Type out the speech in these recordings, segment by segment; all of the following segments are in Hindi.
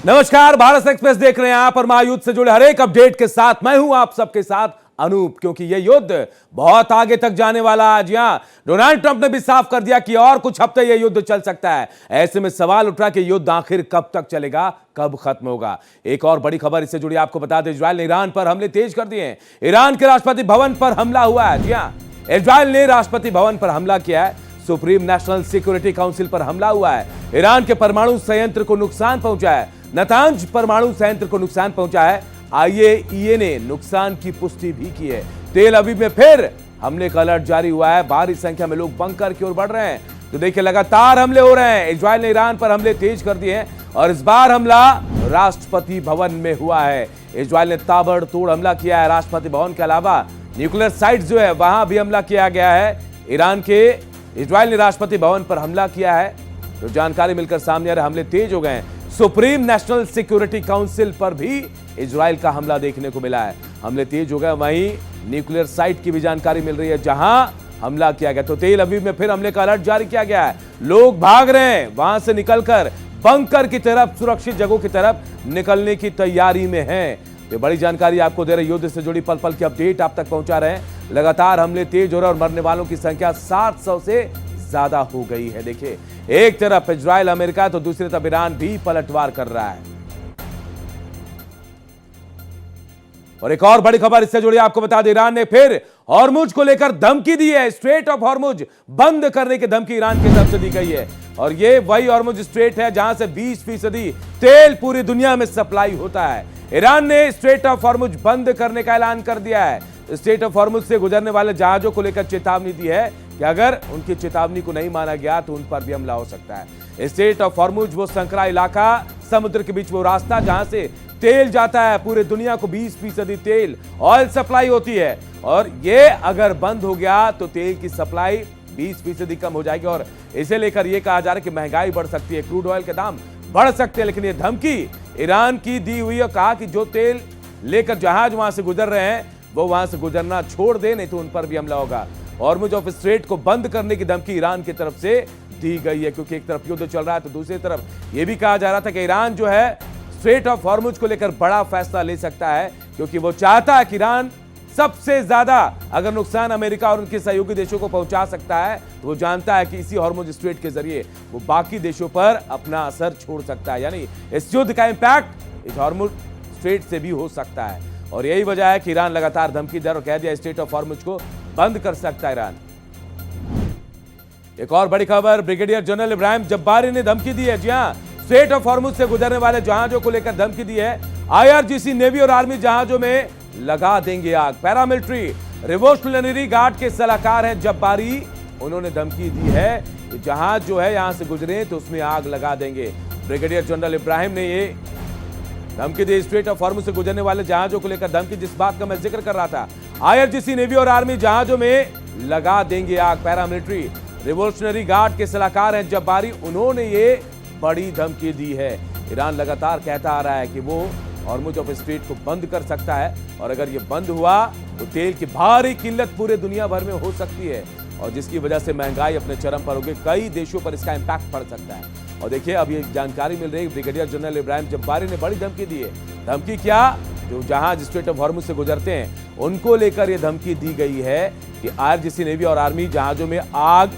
नमस्कार, भारत एक्सप्रेस देख रहे हैं आप और महायुद्ध से जुड़े हर एक अपडेट के साथ मैं हूं आप सबके साथ अनूप। क्योंकि यह युद्ध बहुत आगे तक जाने वाला है। जी हां, डोनाल्ड ट्रंप ने भी साफ कर दिया कि और कुछ हफ्ते यह युद्ध चल सकता है। ऐसे में सवाल उठ रहा कि युद्ध आखिर कब तक चलेगा, कब खत्म होगा। एक और बड़ी खबर इससे जुड़ी आपको बता दें, इजरायल ने ईरान पर हमले तेज कर दिए हैं। ईरान के राष्ट्रपति भवन पर हमला हुआ है। जी हां, इजरायल ने राष्ट्रपति भवन पर हमला किया है। सुप्रीम नेशनल सिक्योरिटी काउंसिल पर हमला हुआ है। ईरान के परमाणु संयंत्र को नुकसान पहुंचा है। नतांज परमाणु संयंत्र को नुकसान पहुंचा है। आईएईए ने नुकसान की पुष्टि भी की है। तेल अवीव में फिर हमले का अलर्ट जारी हुआ है। भारी संख्या में लोग बंकर की ओर बढ़ रहे हैं। तो देखिए, लगातार हमले हो रहे हैं। इजरायल ने ईरान पर हमले तेज कर दिए हैं और इस बार हमला राष्ट्रपति भवन में हुआ है। इजरायल ने ताबड़तोड़ हमला किया है। राष्ट्रपति भवन के अलावा न्यूक्लियर साइट जो है वहां भी हमला किया गया है। इजरायल ने राष्ट्रपति भवन पर हमला किया है। तो जानकारी मिलकर सामने आ रहे, हमले तेज हो गए हैं। सुप्रीम नेशनल सिक्योरिटी काउंसिल पर भी इजरायल का हमला देखने को मिला है। हमले तेज हो गए। वहीं न्यूक्लियर साइट की भी जानकारी मिल रही है जहां हमला किया गया। तो तेल अवीव में फिर हमले का अलर्ट जारी किया गया है। लोग भाग रहे हैं, वहां से निकलकर बंकर की तरफ, सुरक्षित जगहों की तरफ निकलने की तैयारी में हैं। ये बड़ी जानकारी आपको दे रहे, युद्ध से जुड़ी पल पल की अपडेट आप तक पहुंचा रहे हैं। लगातार हमले तेज हो रहे और मरने वालों की संख्या 700 से ज्यादा हो गई है। देखिए, एक तरफ इजरायल अमेरिका तो दूसरी तरफ ईरान भी पलटवार कर रहा है। और एक और बड़ी खबर इससे जुड़ी आपको बता दें, ईरान ने फिर हॉर्मुज को लेकर धमकी दी है। स्ट्रेट ऑफ हॉर्मुज बंद करने की धमकी ईरान की तरफ से दी गई है। और ये वही हॉर्मुज स्ट्रेट है जहां से 20% तेल पूरी दुनिया में सप्लाई होता है। ईरान ने स्ट्रेट ऑफ हॉर्मुज बंद करने का ऐलान कर दिया है। स्ट्रेट ऑफ हॉर्मुज से गुजरने वाले जहाजों को लेकर चेतावनी दी है कि अगर उनकी चेतावनी को नहीं माना गया तो उन पर भी हमला हो सकता है। स्ट्रेट ऑफ हॉर्मुज वो संकरा इलाका, समुद्र के बीच वो रास्ता जहां से तेल जाता है। पूरे दुनिया को 20% तेल ऑयल सप्लाई होती है और ये अगर बंद हो गया तो तेल की सप्लाई 20% कम हो जाएगी। और इसे लेकर यह कहा जा रहा है कि महंगाई बढ़ सकती है, क्रूड ऑयल के दाम बढ़ सकते हैं। लेकिन ये धमकी ईरान की दी हुई और कहा कि जो तेल लेकर जहाज वहां से गुजर रहे हैं वो वहां से गुजरना छोड़ दे, नहीं तो उन पर भी हमला होगा। हॉर्मुज ऑफ स्ट्रेट को बंद करने की धमकी ईरान की तरफ से दी गई है। क्योंकि एक तरफ युद्ध चल रहा है तो दूसरी तरफ यह भी कहा जा रहा था कि ईरान जो है स्ट्रेट ऑफ हॉर्मुज को लेकर बड़ा फैसला ले सकता है। क्योंकि वो चाहता है कि ईरान सबसे ज्यादा अगर नुकसान अमेरिका और उनके सहयोगी देशों को पहुंचा सकता है तो वो जानता है कि इसी हॉर्मुज स्ट्रेट के जरिए वो बाकी देशों पर अपना असर छोड़ सकता है। यानी इस युद्ध का इंपैक्ट इस हॉर्मुज स्ट्रेट से भी हो सकता है। और यही वजह है कि ईरान लगातार धमकी दे और कह दिया स्ट्रेट ऑफ हॉर्मुज को बंद कर सकता है ईरान। एक और बड़ी खबर, ब्रिगेडियर जनरल इब्राहिम जब्बारी ने धमकी दी है। जी हां, स्ट्रेट ऑफ हॉर्मुज से गुजरने वाले जहाजों को लेकर धमकी दी है। आईआरजीसी, नेवी और आर्मी जहाजों में लगा देंगे आग। पैरामिलिट्री रिवोल्यूशनरी गार्ड के सलाहकार हैं जब्बारी, उन्होंने धमकी दी है कि जहाज जो है यहां से गुजरे तो उसमें आग लगा देंगे। ब्रिगेडियर जनरल इब्राहिम ने ये धमकी दी। स्ट्रेट ऑफ हॉर्मुज से गुजरने वाले जहाजों को लेकर धमकी, जिस बात का मैं जिक्र कर रहा था। आईआरजीसी, नेवी और आर्मी जहाजों में लगा देंगे आग। पैरामिलिट्री रिवोल्यूशनरी गार्ड के सलाहकार हैं जब्बारी, उन्होंने ये बड़ी धमकी दी है। ईरान लगातार कहता आ रहा है कि वो हॉर्मुज ऑफ स्ट्रेट को बंद कर सकता है और अगर ये बंद हुआ तो तेल की भारी किल्लत पूरे दुनिया भर में हो सकती है और जिसकी वजह से महंगाई अपने चरम पर होगी। कई देशों पर इसका इंपैक्ट पड़ सकता है। और देखिए, अब ये जानकारी मिल रही है, ब्रिगेडियर जनरल इब्राहिम जब्बारी ने बड़ी धमकी दी है। धमकी क्या? जो जहाज स्ट्रेट ऑफ हॉर्मुज से गुजरते हैं उनको लेकर यह धमकी दी गई है कि आईआरजीसी, नेवी और आर्मी जहाजों में आग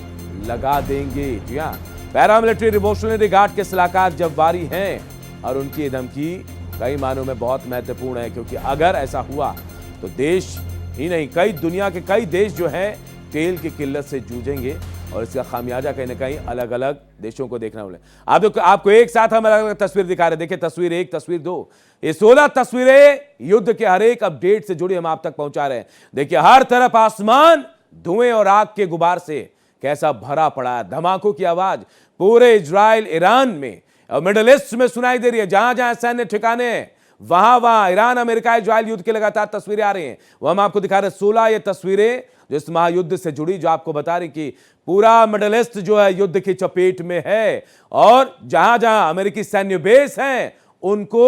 लगा देंगे। जी हां, पैरामिलिट्री रिवोल्यूशनरी गार्ड के सलाहकार जब्बारी हैं और उनकी ये धमकी कई मानों में बहुत महत्वपूर्ण है। क्योंकि अगर ऐसा हुआ तो देश ही नहीं, कई दुनिया के कई देश जो हैं तेल की किल्लत से जूझेंगे और इसका खामियाजा कहीं ना कहीं अलग अलग देशों को देखना मिले। आपको एक साथ हम अलग अलग तस्वीर दिखा रहे हैं। देखिए, तस्वीर 1, तस्वीर 2, ये 16 तस्वीरें युद्ध के हर एक अपडेट से जुड़ी हम आप तक पहुंचा रहे हैं। देखिए, हर तरफ आसमान धुएं और आग के गुबार से कैसा भरा पड़ा है। धमाकों की आवाज पूरे इजराइल, ईरान में और मिडिल ईस्ट में सुनाई दे रही है। जहां जहां सैन्य ठिकाने वहां वहां ईरान, अमेरिका, इजराइल युद्ध की लगातार तस्वीरें आ रही हैं। वो हम आपको दिखा रहे हैं 16 ये तस्वीरें जो इस महायुद्ध से जुड़ी, जो आपको बता रही कि पूरा मिडिल ईस्ट जो है युद्ध की चपेट में है और जहां जहां अमेरिकी सैन्य बेस हैं उनको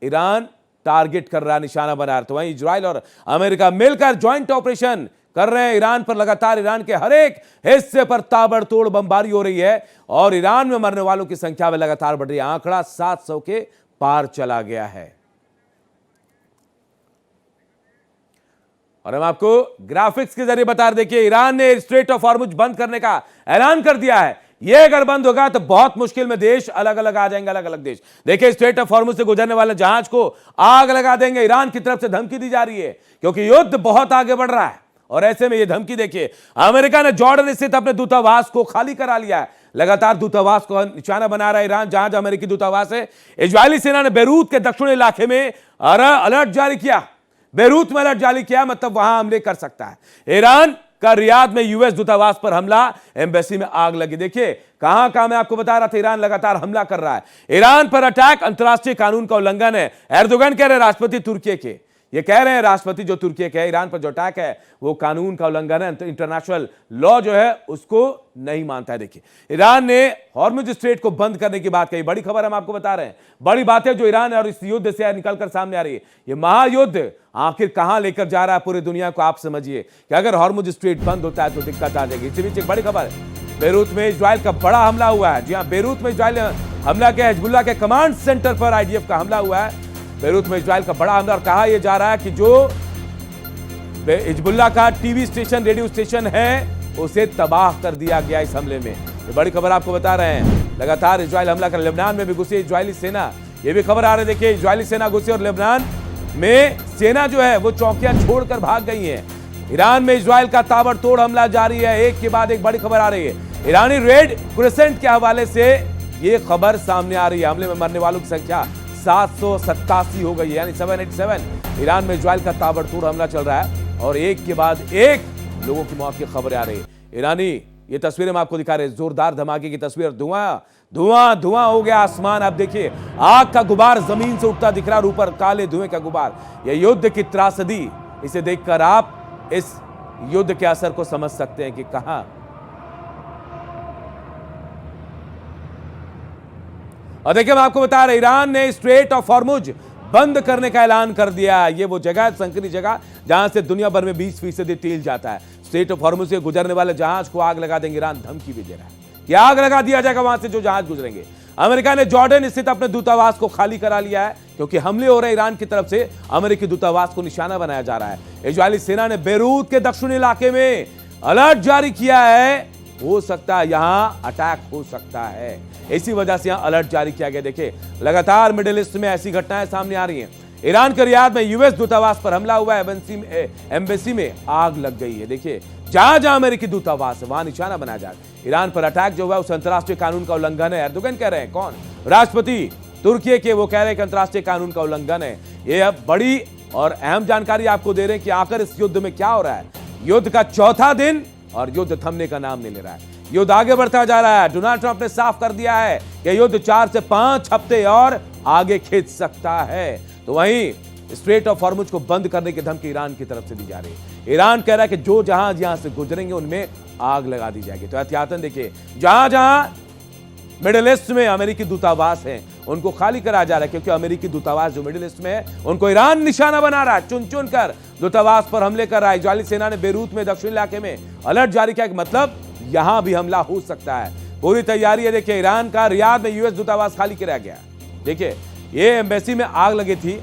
ईरान टारगेट कर रहा, निशाना बना रहा। तो वहीं इजराइल और अमेरिका मिलकर ज्वाइंट ऑपरेशन कर रहे हैं ईरान पर। लगातार ईरान के हर एक हिस्से पर ताबड़तोड़ बमबारी हो रही है और ईरान में मरने वालों की संख्या में लगातार बढ़ रही है। आंकड़ा 700 के पार चला गया है। और हम आपको ग्राफिक्स के जरिए बता रहे, देखिए ईरान ने स्ट्रेट ऑफ हॉर्मुज बंद करने का ऐलान कर दिया है। यह अगर बंद होगा तो बहुत मुश्किल में देश अलग अलग आ जाएंगे, अलग अलग देश। देखिए स्ट्रेट ऑफ हॉर्मुज से गुजरने वाले जहाज को आग लगा देंगे। ईरान की तरफ से धमकी दी जा रही है क्योंकि युद्ध बहुत आगे बढ़ रहा है। और ऐसे में यह धमकी देखिए, अमेरिका ने जॉर्डन स्थित अपने दूतावास को खाली करा लिया है। लगातार दूतावास को निशाना बना रहा है ईरान, जहां जहां अमेरिकी दूतावास है। इजरायली सेना ने बेरूत के दक्षिणी इलाके में अलर्ट जारी किया। बेरूत में अलर्ट जारी किया, मतलब वहां हमले कर सकता है। ईरान का रियाद में यूएस दूतावास पर हमला, एम्बेसी में आग लगी। देखिए कहां कहां मैं आपको बता रहा था, ईरान लगातार हमला कर रहा है। ईरान पर अटैक अंतरराष्ट्रीय कानून का उल्लंघन है। एर्दोगन कह रहे हैं, राष्ट्रपति तुर्की के, ये कह रहे हैं राष्ट्रपति जो तुर्की के, ईरान पर जो अटैक है वो कानून का उल्लंघन है, इंटरनेशनल लॉ जो है उसको नहीं मानता है। देखिए ईरान ने हॉर्मुज स्ट्रेट को बंद करने की बात कही। बड़ी खबर हम आपको बता रहे हैं, बड़ी बातें जो ईरान और इस युद्ध से निकलकर सामने आ रही है। ये महायुद्ध आखिर कहां लेकर जा रहा है पूरी दुनिया को, आप समझिए कि अगर हॉर्मुज स्ट्रेट बंद होता है तो दिक्कत आ जाएगी। इसी बीच एक बड़ी खबर है, बेरूत में इजराइल का बड़ा हमला हुआ है। जी हां, बेरूत में इजराइल हमला किया, हिजबुल्लाह के कमांड सेंटर पर आईडीएफ का हमला हुआ है। बेरूत में इजराइल का बड़ा हमला, और कहा यह जा रहा है कि जो हिजबुल्लाह का टीवी स्टेशन, रेडियो स्टेशन है, उसे तबाह कर दिया गया इस हमले में। ये बड़ी खबर आपको बता रहे हैं। लगातार इजराइल हमला कर, लेबनान में भी घुसी इजरायली सेना, ये भी खबर आ रही है। देखिए इजरायली सेना घुसी और लेबनान में सेना जो है वो चौकियां छोड़कर भाग गई है। ईरान में इजराइल का ताबड़तोड़ हमला जारी है, एक के बाद एक बड़ी खबर आ रही है। ईरानी रेड क्रिसेंट के हवाले से ये खबर सामने आ रही है। हमले में मरने वालों की संख्या 787 हो गई है, यानी 787। ईरान में इजराइल का ताबड़तोड़ हमला चल रहा है और एक के बाद एक लोगों की मौत की खबरें आ रही है। ईरानी ये तस्वीरें हम आपको दिखा रहे हैं, जोरदार धमाके की तस्वीर, धुआं धुआं धुआं हो गया आसमान। आप देखिए आग का गुबार जमीन से उठता दिख रहा है, ऊपर काले धुएं का गुबार। यह युद्ध की त्रासदी, इसे देखकर आप इस युद्ध के असर को समझ सकते हैं कि कहां। और देखिए मैं आपको बता रहा, ईरान ने स्ट्रेट ऑफ हॉर्मुज बंद करने का ऐलान कर दिया। ये वो जगह, संकरी जगह, जहां से दुनिया भर में 20% तेल जाता है। स्ट्रेट ऑफ हॉर्मुज से गुजरने वाले जहाज को आग लगा देंगे। ईरान धमकी भी दे रहा है कि आग लगा दिया जाएगा वहां से जो जहाज गुजरेंगे। अमेरिका ने जॉर्डन स्थित अपने दूतावास को खाली करा लिया है क्योंकि हमले हो रहे हैं ईरान की तरफ से। अमेरिकी दूतावास को निशाना बनाया जा रहा है। इजरायली सेना ने बेरूत के दक्षिणी इलाके में अलर्ट जारी किया है, हो सकता है यहां अटैक हो सकता है, इसी वजह से यहां अलर्ट जारी किया गया। देखिए लगातार मिडिल ईस्ट में ऐसी घटनाएं सामने आ रही हैं। ईरान के रियाद में यूएस दूतावास पर हमला हुआ है, एम्बेसी में आग लग गई है। देखिए जहां जहां अमेरिकी दूतावास है वहां निशाना बनाया जा रहा है। ईरान पर अटैक जो हुआ उस अंतरराष्ट्रीय कानून का उल्लंघन है। एर्दोगन कह रहे हैं, कौन? राष्ट्रपति तुर्की के, वो कह रहे हैं कि अंतरराष्ट्रीय कानून का उल्लंघन है। ये अब बड़ी और अहम जानकारी आपको दे रहे हैं कि आखिर इस युद्ध में क्या हो रहा है। युद्ध का चौथा दिन और युद्ध थमने का नाम नहीं ले रहा है, युद्ध आगे बढ़ता जा रहा है। डोनाल्ड ट्रंप ने साफ कर दिया है कि युद्ध 4 से 5 हफ्ते और आगे खींच सकता है। तो वहीं स्ट्रेट ऑफ हॉर्मुज को बंद करने की धमकी ईरान की तरफ से दी जा रही है। ईरान कह रहा है कि जो जहाज यहां से गुजरेंगे उनमें आग लगा दी जाएगी। तो एहतियातन देखिए जहां जहां मिडिल ईस्ट में अमेरिकी दूतावास हैं उनको खाली कराया जा रहा है, क्योंकि अमेरिकी दूतावास जो मिडिल ईस्ट में है उनको ईरान निशाना बना रहा है, चुन चुन कर दूतावास पर हमले कर रहा है। इजरायली सेना ने बेरूत में दक्षिण इलाके में अलर्ट जारी किया कि मतलब यहां भी हमला हो सकता है। पूरी तैयारी है। देखिए ईरान का रियाद में यूएस दूतावास खाली कराया गया। देखिए ये एम्बेसी में आग लगी थी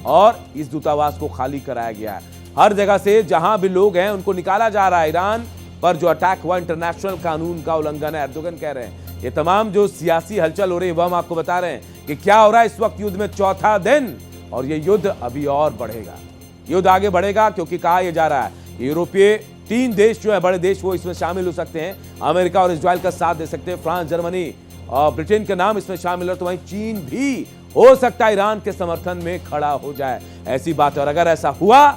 और इस दूतावास को खाली कराया गया है। हर जगह से जहां भी लोग हैं उनको निकाला जा रहा है। ईरान पर जो अटैक हुआ इंटरनेशनल कानून का उल्लंघन है, एर्दोगन कह रहे हैं। ये तमाम जो सियासी हलचल हो रही है वह हम आपको बता रहे हैं कि क्या हो रहा है इस वक्त युद्ध में चौथा दिन, और ये युद्ध अभी और बढ़ेगा। युद्ध आगे बढ़ेगा क्योंकि कहा यह जा रहा है यूरोपीय 3 देश जो है बड़े देश वो इसमें शामिल हो सकते हैं। अमेरिका और इजराइल का साथ दे सकते हैं। फ्रांस, जर्मनी और ब्रिटेन के नाम इसमें शामिल है। तो वहीं चीन भी हो सकता है ईरान के समर्थन में खड़ा हो जाए, ऐसी बात है। और अगर ऐसा हुआ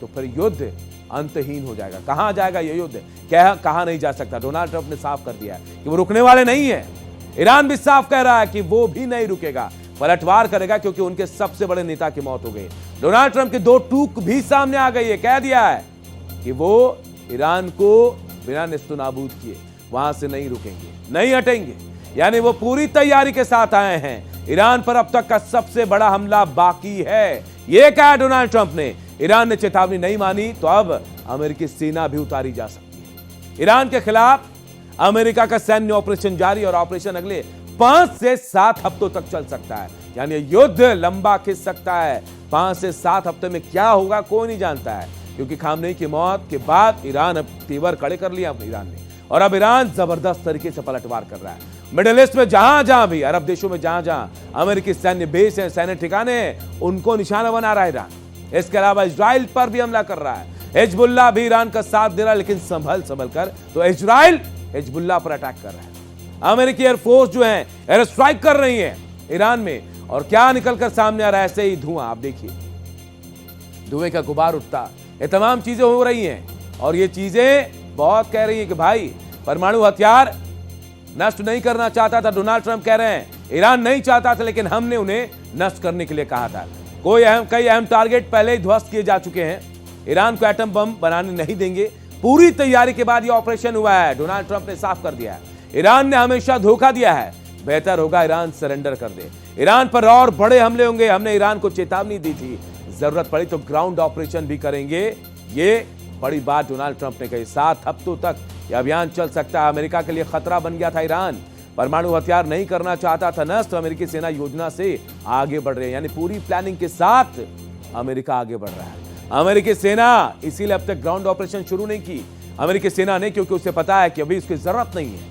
तो फिर युद्ध अंतहीन हो जाएगा। कहां जाएगा यह युद्ध, कहा नहीं जा सकता। डोनाल्ड ट्रंप ने साफ कर दिया है कि वो रुकने वाले नहीं है। ईरान भी साफ कह रहा है कि वो भी नहीं रुकेगा, पलटवार करेगा, क्योंकि उनके सबसे बड़े नेता की मौत हो गई। डोनाल्ड ट्रंप की 2 टूक भी सामने आ गई है। कह दिया है कि वो ईरान को बिना नेस्तनाबूद किए वहां से नहीं रुकेंगे, नहीं हटेंगे। यानी वो पूरी तैयारी के साथ आए हैं। ईरान पर अब तक का सबसे बड़ा हमला बाकी है, यह कहा डोनाल्ड ट्रंप ने। ईरान ने चेतावनी नहीं मानी तो अब अमेरिकी सेना भी उतारी जा सकती है। ईरान के खिलाफ अमेरिका का सैन्य ऑपरेशन जारी, और ऑपरेशन अगले 5 से 7 हफ्तों तक चल सकता है। यानी युद्ध लंबा खिंच सकता है। 5 से 7 हफ्ते में क्या होगा कोई नहीं जानता है, क्योंकि खामनेई की मौत के बाद ईरान अब तेवर खड़े कर लिया ईरान ने, और अब ईरान जबरदस्त तरीके से पलटवार कर रहा है। मिडिल ईस्ट में जहां जहां भी, अरब देशों में जहां जहां अमेरिकी सैन्य बेस है, सैन्य ठिकाने हैं, उनको निशाना बना रहा है ईरान। इसके अलावा इजराइल पर भी हमला कर रहा है। हिजबुल्लाह भी ईरान का साथ दे रहा है, लेकिन संभल कर तो इजराइल हिजबुल्लाह पर अटैक कर रहा है। अमेरिकी एयरफोर्स जो है एयर स्ट्राइक कर रही है ईरान में, और क्या निकलकर सामने आ रहा है, ऐसे ही धुआं, आप देखिए धुएं का गुबार उठता, ये तमाम चीजें हो रही हैं। और ये चीजें बहुत कह रही है कि भाई परमाणु हथियार नष्ट नहीं करना चाहता था, डोनाल्ड ट्रंप कह रहे हैं ईरान नहीं चाहता था, लेकिन हमने उन्हें नष्ट करने के लिए कहा था। कई अहम टारगेट पहले ही ध्वस्त किए जा चुके हैं। ईरान को एटम बम बनाने नहीं देंगे। पूरी तैयारी के बाद यह ऑपरेशन हुआ है। डोनाल्ड ट्रंप ने साफ कर दिया है, ईरान ने हमेशा धोखा दिया है, बेहतर होगा ईरान सरेंडर कर दे। ईरान पर और बड़े हमले होंगे। हमने ईरान को चेतावनी दी थी, जरूरत पड़ी तो ग्राउंड ऑपरेशन भी करेंगे। ये बड़ी बात डोनाल्ड ट्रंप ने कही। 7 हफ्तों तक यह अभियान चल सकता है। अमेरिका के लिए खतरा बन गया था ईरान, परमाणु हथियार नहीं करना चाहता था नष्ट, तो अमेरिकी सेना योजना से आगे बढ़ रही है, यानी पूरी प्लानिंग के साथ अमेरिका आगे बढ़ रहा है। अमेरिकी सेना इसीलिए अब तक ग्राउंड ऑपरेशन शुरू नहीं की, अमेरिकी सेना ने, क्योंकि उसे पता है कि अभी उसकी जरूरत नहीं है।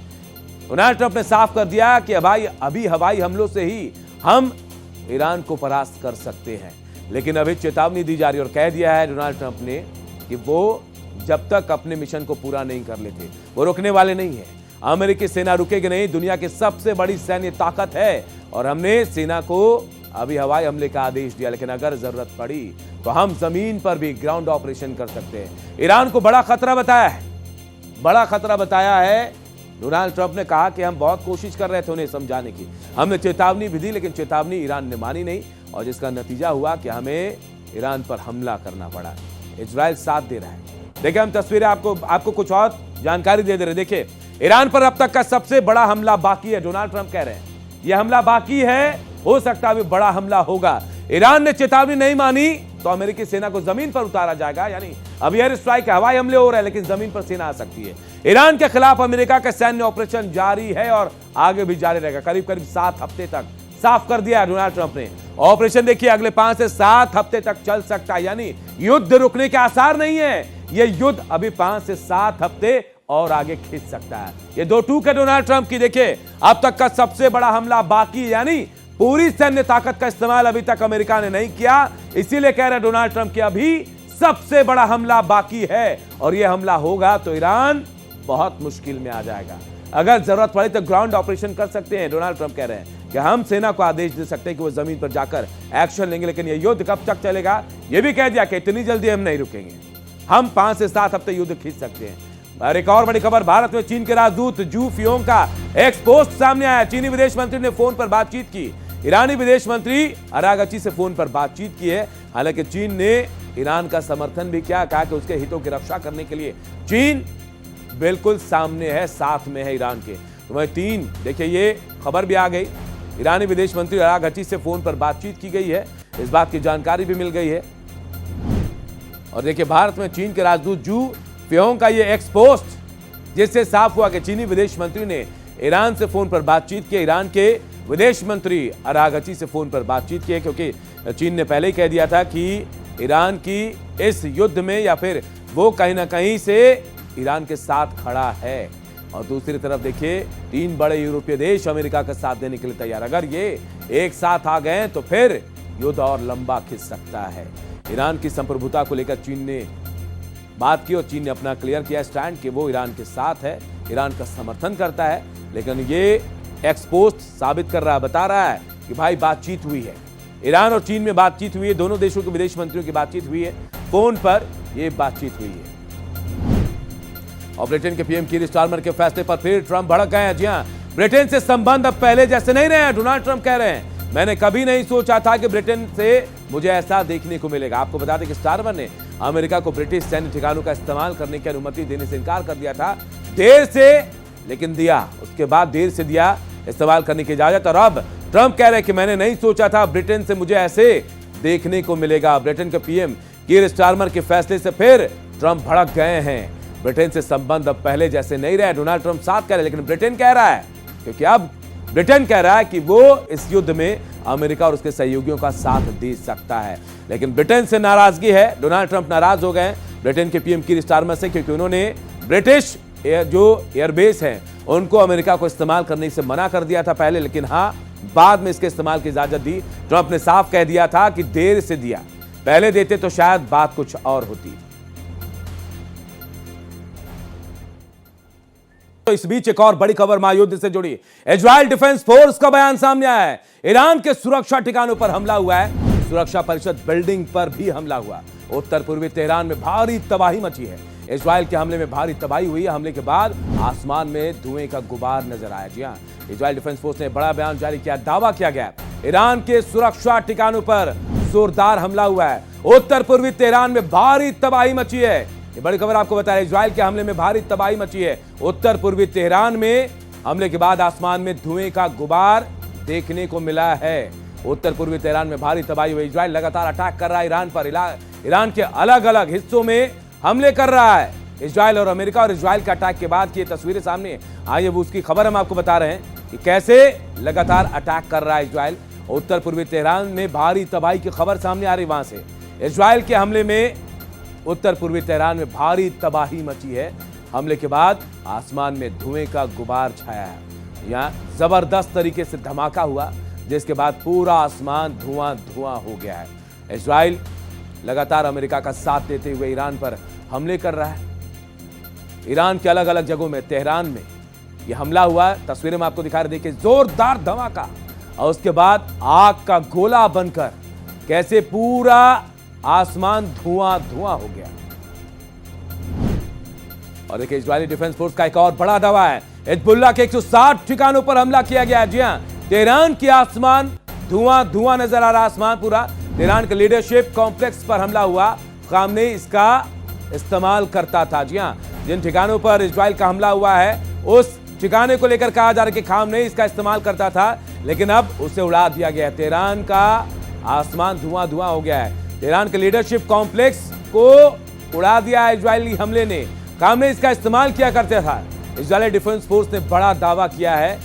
डोनाल्ड ट्रंप ने साफ कर दिया कि भाई अभी हवाई हमलों से ही हम ईरान को परास्त कर सकते हैं, लेकिन अभी चेतावनी दी जा रही है। और कह दिया है डोनाल्ड ट्रंप ने कि वो जब तक अपने मिशन को पूरा नहीं कर लेते वो रुकने वाले नहीं है। अमेरिकी सेना रुकेगी नहीं, दुनिया की सबसे बड़ी सैन्य ताकत है, और हमने सेना को अभी हवाई हमले का आदेश दिया, लेकिन अगर जरूरत पड़ी तो हम जमीन पर भी ग्राउंड ऑपरेशन कर सकते हैं। ईरान को बड़ा खतरा बताया है, बड़ा खतरा बताया है। डोनाल्ड ट्रंप ने कहा कि हम बहुत कोशिश कर रहे थे उन्हें समझाने की, हमने चेतावनी भी दी, लेकिन चेतावनी ईरान ने मानी नहीं, और जिसका नतीजा हुआ कि हमें ईरान पर हमला करना पड़ा। इजराइल साथ दे रहा है। देखिए हम तस्वीरें आपको कुछ और जानकारी दे रहे। देखिए ईरान पर अब तक का सबसे बड़ा हमला बाकी है। डोनाल्ड ट्रंप कह रहे हैं यह हमला बाकी है, हो सकता है अभी बड़ा हमला होगा। ईरान ने चेतावनी नहीं मानी तो अमेरिकी सेना को जमीन पर उतारा जाएगा, यानी अभी एयर स्ट्राइक हवाई हमले हो रहे हैं, लेकिन जमीन पर सेना आ सकती है। ईरान के खिलाफ अमेरिका का सैन्य ऑपरेशन जारी है और आगे भी जारी रहेगा, करीब 7 हफ्ते तक। साफ कर दिया डोनाल्ड ट्रंप ने। ऑपरेशन देखिए अगले 5 से 7 हफ्ते तक चल सकता है, यानी युद्ध रुकने के आसार नहीं है। यह युद्ध अभी 5 से 7 हफ्ते और आगे खींच सकता है। ये 2 टूक है डोनाल्ड ट्रंप की। देखिए अब तक का सबसे बड़ा हमला बाकी, यानी पूरी सैन्य ताकत का इस्तेमाल अभी तक अमेरिका ने नहीं किया, इसीलिए कह रहे डोनाल्ड ट्रंप कि अभी सबसे बड़ा हमला बाकी है, और यह हमला होगा तो ईरान बहुत मुश्किल में आ जाएगा। अगर जरूरत पड़े तो ग्राउंड ऑपरेशन कर सकते हैं। डोनाल्ड ट्रंप कह रहे हैं कि हम सेना को आदेश दे सकते हैं कि वो जमीन पर जाकर एक्शन लेंगे, लेकिन यह युद्ध कब तक चलेगा यह भी कह दिया कि इतनी जल्दी हम नहीं रुकेंगे, हम 5 से 7 हफ्ते युद्ध खींच सकते हैं। और एक और बड़ी खबर, भारत में चीन के राजदूत जू फियोंग का एक पोस्ट सामने आया। चीनी विदेश मंत्री ने फोन पर बातचीत की, ईरानी विदेश मंत्री अरागची से फोन पर बातचीत की है। हालांकि चीन ने ईरान का समर्थन भी किया, कहा कि उसके हितों की रक्षा करने के लिए चीन बिल्कुल सामने है, साथ में है ईरान के। तो वह 3 देखिए ये खबर भी आ गई, ईरानी विदेश मंत्री अरागची से फोन पर बातचीत की गई है, इस बात की जानकारी भी मिल गई है। और देखिए भारत में चीन के राजदूत जू फियोंग का ये एक्स पोस्ट, जिससे साफ हुआ कि चीनी विदेश मंत्री ने ईरान से फोन पर बातचीत की। ईरान के विदेश मंत्री अरागची से फोन पर बातचीत की, क्योंकि चीन ने पहले ही कह दिया था कि ईरान की इस युद्ध में या फिर वो कहीं ना कहीं से ईरान के साथ खड़ा है। और दूसरी तरफ देखिए 3 बड़े यूरोपीय देश अमेरिका का साथ देने के लिए तैयार। अगर ये एक साथ आ गए तो फिर युद्ध और लंबा खिंच सकता है। ईरान की संप्रभुता को लेकर चीन ने बात की, और चीन ने अपना क्लियर किया स्टैंड कि वो ईरान के साथ है, ईरान का समर्थन करता है। लेकिन ये एक्सपोस्ट साबित कर रहा है, बता रहा है कि भाई बातचीत हुई है, ईरान और चीन में बातचीत हुई है, दोनों देशों के विदेश मंत्रियों की बातचीत हुई है, फोन पर यह बातचीत हुई है। और ब्रिटेन के पीएम कीर स्टारमर के फैसले पर फिर ट्रंप भड़क गए हैं। जी हां, ब्रिटेन से संबंध अब पहले जैसे नहीं रहे हैं। डोनाल्ड ट्रंप कह रहे हैं मैंने कभी नहीं सोचा था कि ब्रिटेन से मुझे ऐसा देखने को मिलेगा। आपको बता दें कि स्टारमर ने अमेरिका को ब्रिटिश सैन्य ठिकानों का इस्तेमाल करने की अनुमति देने से इनकार कर दिया था, देर से लेकिन दिया, उसके बाद देर से दिया इस्तेमाल करने की इजाजत। और अब ट्रंप कह रहे हैं कि मैंने नहीं सोचा था ब्रिटेन से मुझे ऐसे देखने को मिलेगा। ब्रिटेन के पीएम कीर स्टारमर के फैसले से फिर ट्रंप भड़क गए हैं। ब्रिटेन से संबंध अब पहले जैसे नहीं रहे। डोनाल्ड ट्रंप साथ कह रहे, लेकिन ब्रिटेन कह रहा है, क्योंकि अब ब्रिटेन कह रहा है कि वो इस युद्ध में अमेरिका और उसके सहयोगियों का साथ दे सकता है। लेकिन ब्रिटेन से नाराजगी है, डोनाल्ड ट्रंप नाराज हो गए ब्रिटेन के पीएम कीर स्टारमर से, क्योंकि उन्होंने ब्रिटिश जो एयरबेस हैं उनको अमेरिका को इस्तेमाल करने से मना कर दिया था पहले, लेकिन हाँ बाद में इसके इस्तेमाल की इजाजत दी। ट्रंप ने साफ कह दिया था कि देर से दिया, पहले देते तो शायद बात कुछ और होती। तो इस बीच एक और बड़ी खबर महायुद्ध से जुड़ी, इजराइल डिफेंस फोर्स का बयान सामने आया है। ईरान के सुरक्षा ठिकानों पर हमला हुआ है, सुरक्षा परिषद बिल्डिंग पर भी हमला हुआ। उत्तर पूर्वी तेहरान में भारी तबाही मची है। इजराइल के हमले में भारी तबाही हुई है। हमले के बाद आसमान में धुएं का गुबार नजर आया। जी हां, इजराइल डिफेंस फोर्स ने बड़ा बयान जारी किया। दावा किया गया ईरान के सुरक्षा ठिकानों पर जोरदार हमला हुआ है। उत्तर पूर्वी तेहरान में भारी तबाही मची है। ये बड़ी खबर आपको बता रहे, इजराइल के हमले में भारी तबाही मची है। उत्तर पूर्वी तेहरान में हमले के बाद आसमान में धुएं का गुबार देखने को मिला है। उत्तर पूर्वी तेहरान में भारी तबाही हुई। इजराइल लगातार अटैक कर रहा है ईरान पर। ईरान के अलग अलग हिस्सों में हमले कर रहा है। इजराइल और अमेरिका और इजराइल के अटैक के बाद की ये तस्वीरें सामने आई है, वो उसकी खबर हम आपको बता रहे हैं कि कैसे लगातार अटैक कर रहा है इजराइल। उत्तर पूर्वी तेहरान में भारी तबाही की खबर सामने आ रही वहां से। इजराइल के हमले में उत्तर पूर्वी तेहरान में भारी तबाही मची है। हमले के बाद आसमान में धुएं का गुबार छाया है। यहां जबरदस्त तरीके से धमाका हुआ, जिसके बाद पूरा आसमान धुआं धुआं हो गया है। इजराइल लगातार अमेरिका का साथ देते हुए ईरान पर हमले कर रहा है। ईरान के अलग अलग जगहों में, तेहरान में यह हमला हुआ। तस्वीरें में आपको दिखा रहे, देखिए जोरदार धमाका और उसके बाद आग का गोला बनकर कैसे पूरा आसमान धुआं धुआं हो गया। और देखिए इजरायली डिफेंस फोर्स का एक और बड़ा दावा है, हिजबुल्लाह के 160 ठिकानों पर हमला किया गया है। जी हां, तेहरान की आसमान धुआं धुआं नजर आ रहा, आसमान पूरा। तेहरान के लीडरशिप कॉम्प्लेक्स पर हमला हुआ, खामनेई इसका इस्तेमाल करता था। जी हां, जिन ठिकानों पर इजराइल का हमला हुआ है उस ठिकाने को लेकर कहा जा रहा है कि खामनेई इसका इस्तेमाल करता था, लेकिन अब उसे उड़ा दिया गया है। तेहरान का आसमान धुआं धुआं हो गया है। तेहरान के लीडरशिप कॉम्प्लेक्स को उड़ा दिया है इजरायली हमले ने। खामनेई इसका इस्तेमाल किया करते था। इजरायली डिफेंस फोर्स ने बड़ा दावा किया है।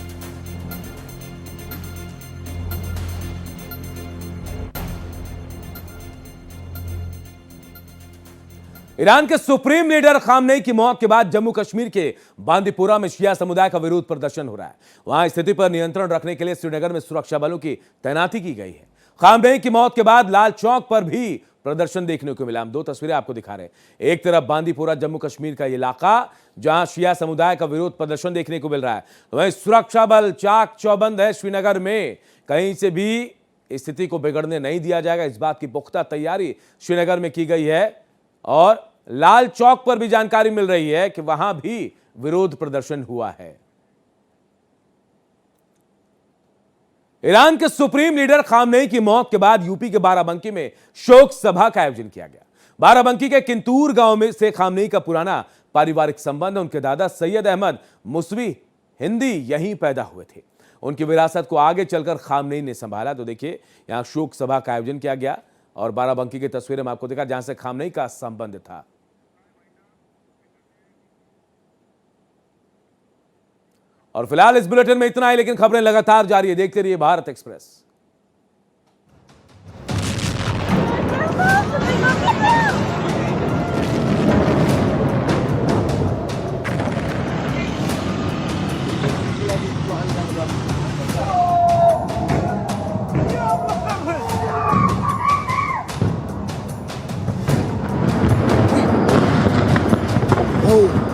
ईरान के सुप्रीम लीडर खामनेई की मौत के बाद जम्मू कश्मीर के बांदीपुरा में शिया समुदाय का विरोध प्रदर्शन हो रहा है। वहां स्थिति पर नियंत्रण रखने के लिए श्रीनगर में सुरक्षा बलों की तैनाती की गई है। खामनेई की मौत के बाद लाल चौक पर भी प्रदर्शन देखने को मिला। हम दो तस्वीरें आपको दिखा रहे हैं। एक तरफ बांदीपुरा जम्मू कश्मीर का इलाका जहां शिया समुदाय का विरोध प्रदर्शन देखने को मिल रहा है, वहीं सुरक्षा बल चाक चौबंद है श्रीनगर में। कहीं से भी स्थिति को बिगड़ने नहीं दिया जाएगा, इस बात की पुख्ता तैयारी श्रीनगर में की गई है। और लाल चौक पर भी जानकारी मिल रही है कि वहां भी विरोध प्रदर्शन हुआ है। ईरान के सुप्रीम लीडर खामनेई की मौत के बाद यूपी के बाराबंकी में शोक सभा का आयोजन किया गया। बाराबंकी के किंतूर गांव में से खामनेई का पुराना पारिवारिक संबंध, उनके दादा सैयद अहमद मुसवी हिंदी यहीं पैदा हुए थे। उनकी विरासत को आगे चलकर खामनेई ने संभाला। तो देखिए यहां शोक सभा का आयोजन किया गया और बाराबंकी की तस्वीरें में आपको दिखा जहां से खामनेई का संबंध था। और फिलहाल इस बुलेटिन में इतना ही, लेकिन खबरें लगातार जारी है। देखते रहिए भारत एक्सप्रेस। Oh.